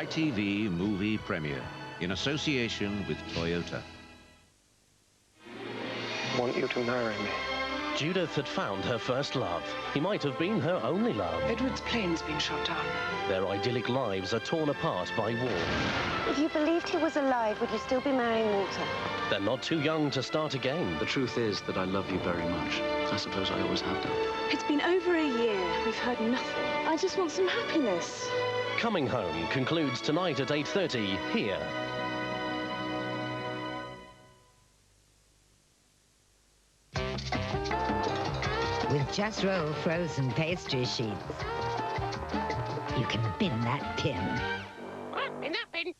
ITV movie premiere in association with Toyota. I want you to marry me. Judith had found her first love. He might have been her only love. Edward's plane's been shot down. Their idyllic lives are torn apart by war. If you believed he was alive, would you still be marrying Walter? They're not too young to start again. The truth is that I love you very much. I suppose I always have done. It's been over a year. We've heard nothing. I just want some happiness. Coming Home concludes tonight at 8:30 here. With Jus-Rol frozen pastry sheets, you can bin that tin. In that bin.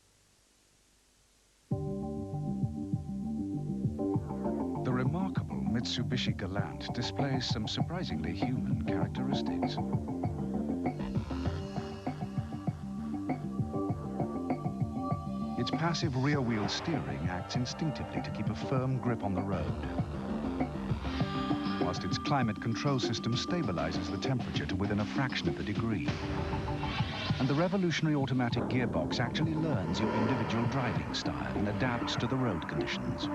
The remarkable Mitsubishi Galant displays some surprisingly human characteristics. Its passive rear-wheel steering acts instinctively to keep a firm grip on the road, whilst its climate control system stabilizes the temperature to within a fraction of a degree. And the revolutionary automatic gearbox actually learns your individual driving style and adapts to the road conditions.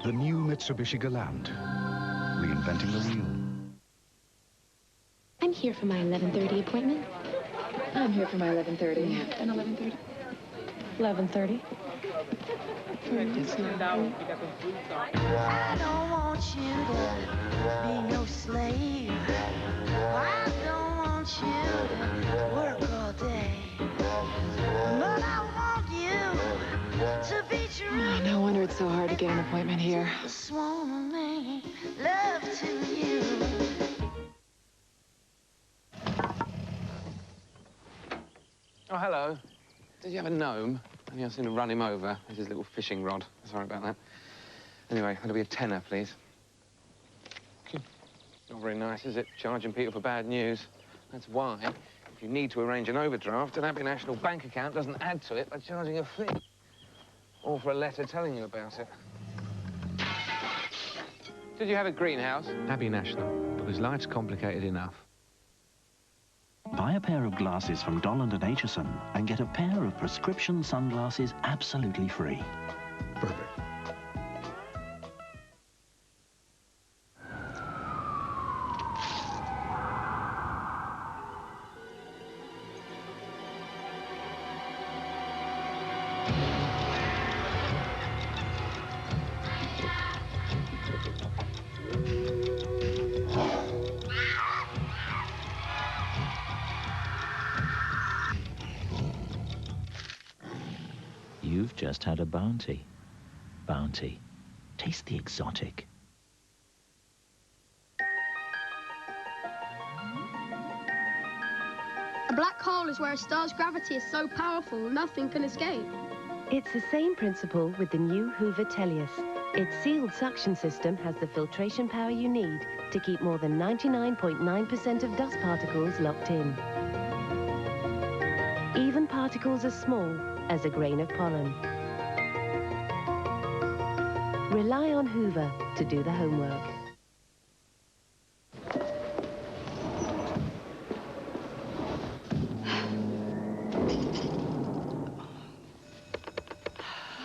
The new Mitsubishi Galant, reinventing the wheel. I'm here for my 11:30 appointment. I'm here for my 11:30. Yeah, and 11:30. 11:30. I don't want you to be no slave. I don't want you to work all day. But I want you to be true. Oh, no wonder it's so hard to get an appointment here. Just wanna make love to you. Oh, hello. Did you have a gnome? I've seen him run him over with his little fishing rod. Sorry about that. Anyway, that'll be a tenner, please. Not very nice, is it? Charging people for bad news. That's why, if you need to arrange an overdraft, an Abbey National bank account doesn't add to it by charging a fee. Or for a letter telling you about it. Did you have a greenhouse? Abbey National, because life's complicated enough. Buy a pair of glasses from Dollond and Aitchison and get a pair of prescription sunglasses absolutely free. Perfect. You've just had a bounty. Bounty. Taste the exotic. A black hole is where a star's gravity is so powerful nothing can escape. It's the same principle with the new Hoover Telius. Its sealed suction system has the filtration power you need to keep more than 99.9% of dust particles locked in. Even particles as small as a grain of pollen. Rely on Hoover to do the homework.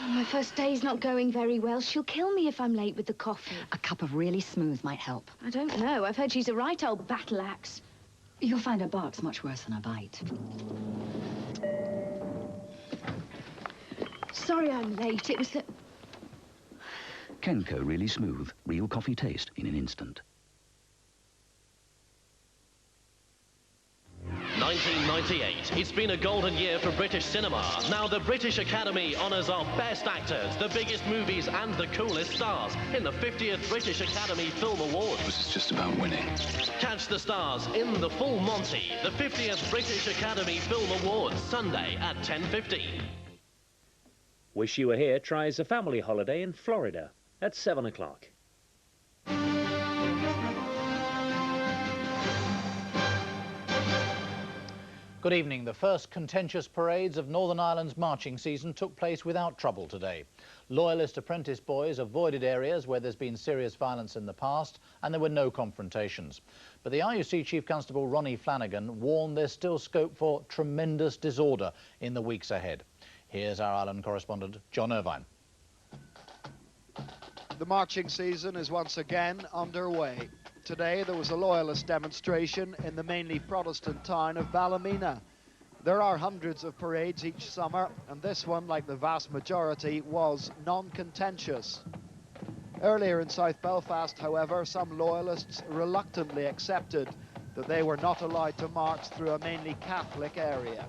My first day's not going very well. She'll kill me if I'm late with the coffee. A cup of really smooth might help. I don't know. I've heard she's a right old battle axe. You'll find a bark's much worse than a bite. Sorry I'm late. It was the... Kenco Really Smooth. Real coffee taste in an instant. 1998. It's been a golden year for British cinema. Now the British Academy honours our best actors, the biggest movies and the coolest stars in the 50th British Academy Film Awards. This is just about winning. Catch the stars in The Full Monty, the 50th British Academy Film Awards, Sunday at 10:15. Wish You Were Here tries a family holiday in Florida at 7 o'clock. Good evening. The first contentious parades of Northern Ireland's marching season took place without trouble today. Loyalist apprentice boys avoided areas where there's been serious violence in the past, and there were no confrontations. But the RUC Chief Constable Ronnie Flanagan warned there's still scope for tremendous disorder in the weeks ahead. Here's our Ireland correspondent, John Irvine. The marching season is once again underway. Today there was a loyalist demonstration in the mainly Protestant town of Ballymena. There are hundreds of parades each summer, and this one, like the vast majority, was non-contentious. Earlier in South Belfast, however, some loyalists reluctantly accepted that they were not allowed to march through a mainly Catholic area.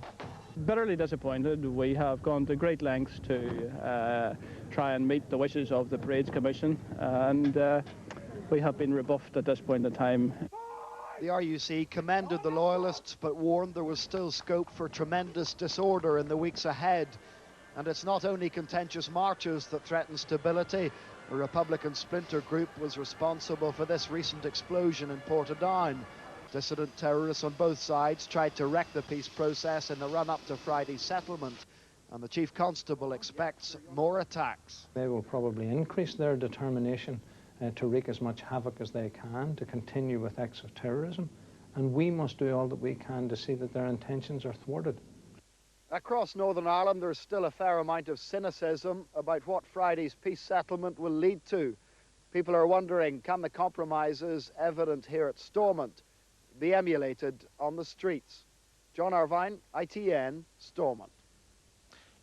Bitterly disappointed. We have gone to great lengths to try and meet the wishes of the Parades Commission, and we have been rebuffed at this point in time. The RUC commended the loyalists but warned there was still scope for tremendous disorder in the weeks ahead. And it's not only contentious marches that threaten stability. A Republican splinter group was responsible for this recent explosion in Portadown. Dissident terrorists on both sides tried to wreck the peace process in the run-up to Friday's settlement, and the Chief Constable expects more attacks. They will probably increase their determination to wreak as much havoc as they can, to continue with acts of terrorism, and we must do all that we can to see that their intentions are thwarted. Across Northern Ireland, there's still a fair amount of cynicism about what Friday's peace settlement will lead to. People are wondering, can the compromises evident here at Stormont be emulated on the streets? John Irvine, ITN, Stormont.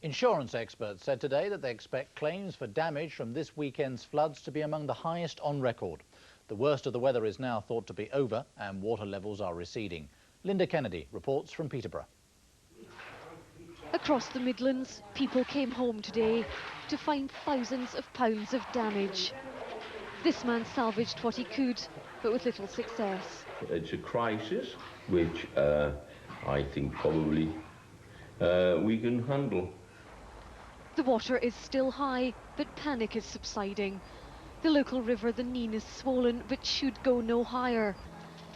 Insurance experts said today that they expect claims for damage from this weekend's floods to be among the highest on record. The worst of the weather is now thought to be over and water levels are receding. Linda Kennedy reports from Peterborough. Across the Midlands, people came home today to find thousands of pounds of damage. This man salvaged what he could, but with little success. It's a crisis which I think probably we can handle. The water is still high, but panic is subsiding. The local river, the Nene, is swollen, but should go no higher.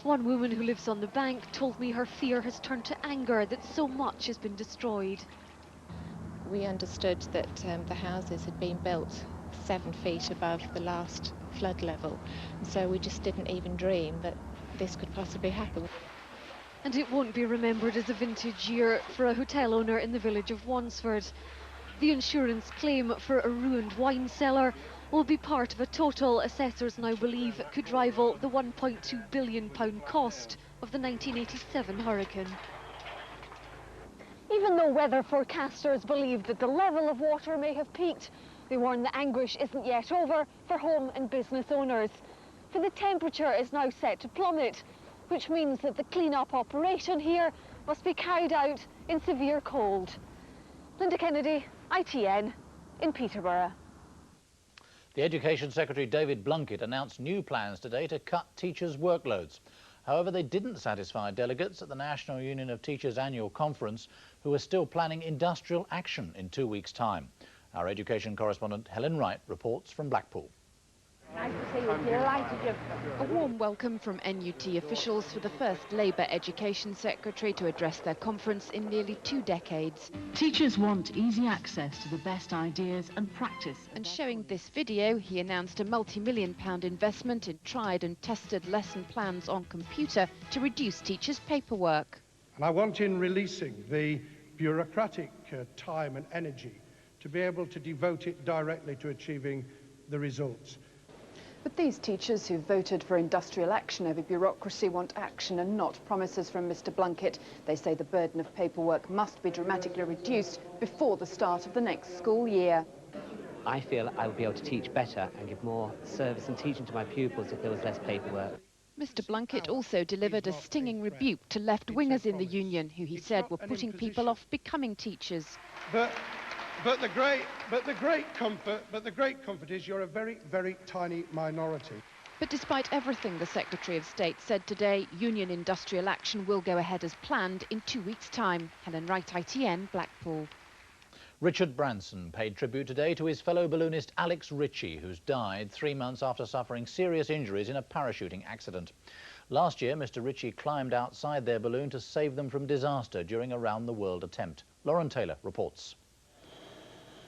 One woman who lives on the bank told me her fear has turned to anger that so much has been destroyed. We understood that the houses had been built 7 feet above the last flood level, so we just didn't even dream that this could possibly happen. And it won't be remembered as a vintage year for a hotel owner in the village of Wansford. The insurance claim for a ruined wine cellar will be part of a total assessors now believe could rival the £1.2 billion cost of the 1987 hurricane. Even though weather forecasters believe that the level of water may have peaked, they warn the anguish isn't yet over for home and business owners. For the temperature is now set to plummet, which means that the clean-up operation here must be carried out in severe cold. Linda Kennedy, ITN, in Peterborough. The Education Secretary David Blunkett announced new plans today to cut teachers' workloads. However, they didn't satisfy delegates at the National Union of Teachers annual conference, who are still planning industrial action in 2 weeks' time. Our education correspondent Helen Wright reports from Blackpool. Nice to see you. Delighted. A warm welcome from NUT officials for the first Labour Education Secretary to address their conference in nearly 2 decades. Teachers want easy access to the best ideas and practice. And showing this video, he announced a multi-million-pound investment in tried and tested lesson plans on computer to reduce teachers' paperwork. And I want, in releasing the bureaucratic time and energy, to be able to devote it directly to achieving the results. But these teachers who voted for industrial action over bureaucracy want action and not promises from Mr. Blunkett. They say the burden of paperwork must be dramatically reduced before the start of the next school year. I feel I will be able to teach better and give more service and teaching to my pupils if there was less paperwork. Mr. Blunkett also delivered a stinging rebuke to left-wingers in the union, who he said were putting people off becoming teachers. But the great comfort is you're a very, very tiny minority. But despite everything the Secretary of State said today, union industrial action will go ahead as planned in 2 weeks' time. Helen Wright, ITN, Blackpool. Richard Branson paid tribute today to his fellow balloonist Alex Ritchie, who's died 3 months after suffering serious injuries in a parachuting accident. Last year, Mr. Ritchie climbed outside their balloon to save them from disaster during a round-the-world attempt. Lauren Taylor reports.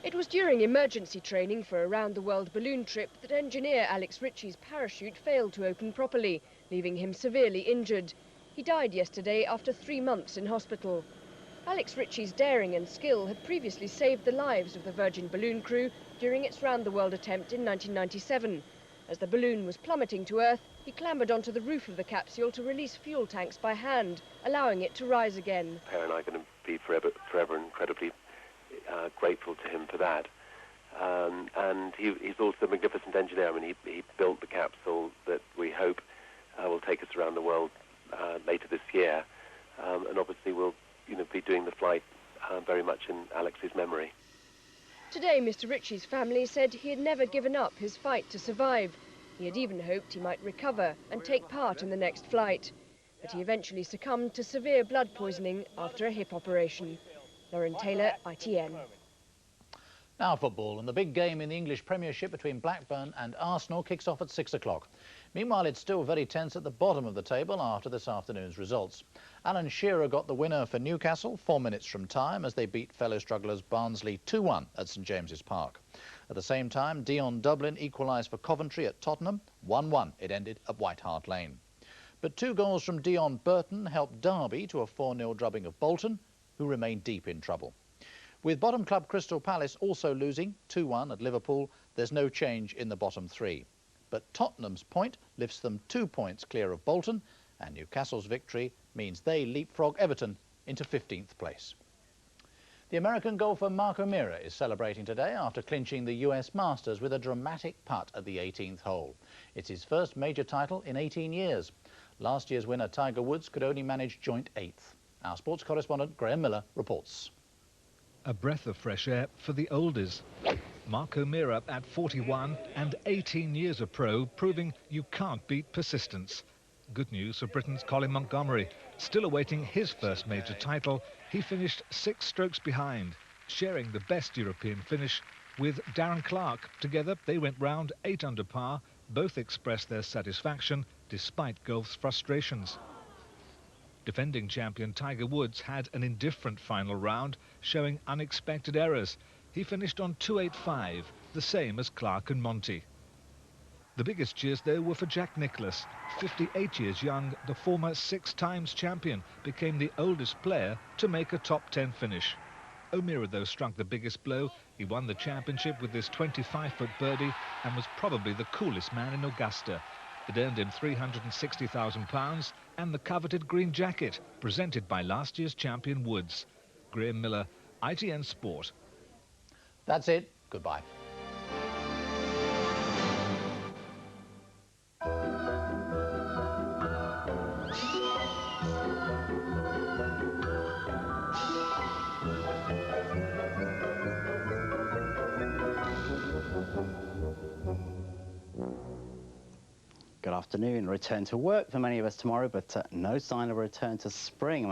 It was during emergency training for a round-the-world balloon trip that engineer Alex Ritchie's parachute failed to open properly, leaving him severely injured. He died yesterday after 3 months in hospital. Alex Ritchie's daring and skill had previously saved the lives of the Virgin balloon crew during its round-the-world attempt in 1997. As the balloon was plummeting to Earth, he clambered onto the roof of the capsule to release fuel tanks by hand, allowing it to rise again. Per and I are going to be forever incredibly grateful to him for that. And he's also a magnificent engineer. I mean, he built the capsule that we hope will take us around the world later this year. And obviously we'll be doing the flight very much in Alex's memory. Today, Mr. Ritchie's family said he had never given up his fight to survive. He had even hoped he might recover and take part in the next flight. But he eventually succumbed to severe blood poisoning after a hip operation. Lauren Taylor, ITN. Now football, and the big game in the English Premiership between Blackburn and Arsenal kicks off at 6 o'clock. Meanwhile, it's still very tense at the bottom of the table after this afternoon's results. Alan Shearer got the winner for Newcastle 4 minutes from time as they beat fellow strugglers Barnsley 2-1 at St James's Park. At the same time, Dion Dublin equalised for Coventry at Tottenham. 1-1 it ended at White Hart Lane. But 2 goals from Dion Burton helped Derby to a 4-0 drubbing of Bolton, who remain deep in trouble. With bottom club Crystal Palace also losing 2-1 at Liverpool, there's no change in the bottom 3. But Tottenham's point lifts them 2 points clear of Bolton, and Newcastle's victory means they leapfrog Everton into 15th place. The American golfer Mark O'Meara is celebrating today after clinching the US Masters with a dramatic putt at the 18th hole. It's his first major title in 18 years. Last year's winner Tiger Woods could only manage joint 8th. Our sports correspondent Graham Miller reports. A breath of fresh air for the oldies. Mark O'Meara at 41 and 18 years a pro, proving you can't beat persistence. Good news for Britain's Colin Montgomery. Still awaiting his first major title, he finished 6 strokes behind, sharing the best European finish with Darren Clarke. Together they went round 8 under par. Both expressed their satisfaction despite golf's frustrations. Defending champion Tiger Woods had an indifferent final round, showing unexpected errors. He finished on 285, the same as Clarke and Monty. The biggest cheers, though, were for Jack Nicklaus. 58 years young, the former 6 times champion became the oldest player to make a top 10 finish. O'Meara, though, struck the biggest blow. He won the championship with this 25-foot birdie and was probably the coolest man in Augusta. It earned him £360,000 and the coveted green jacket, presented by last year's champion Woods. Graham Miller, ITN Sport. That's it. Goodbye. Good afternoon. Return to work for many of us tomorrow, but no sign of a return to spring.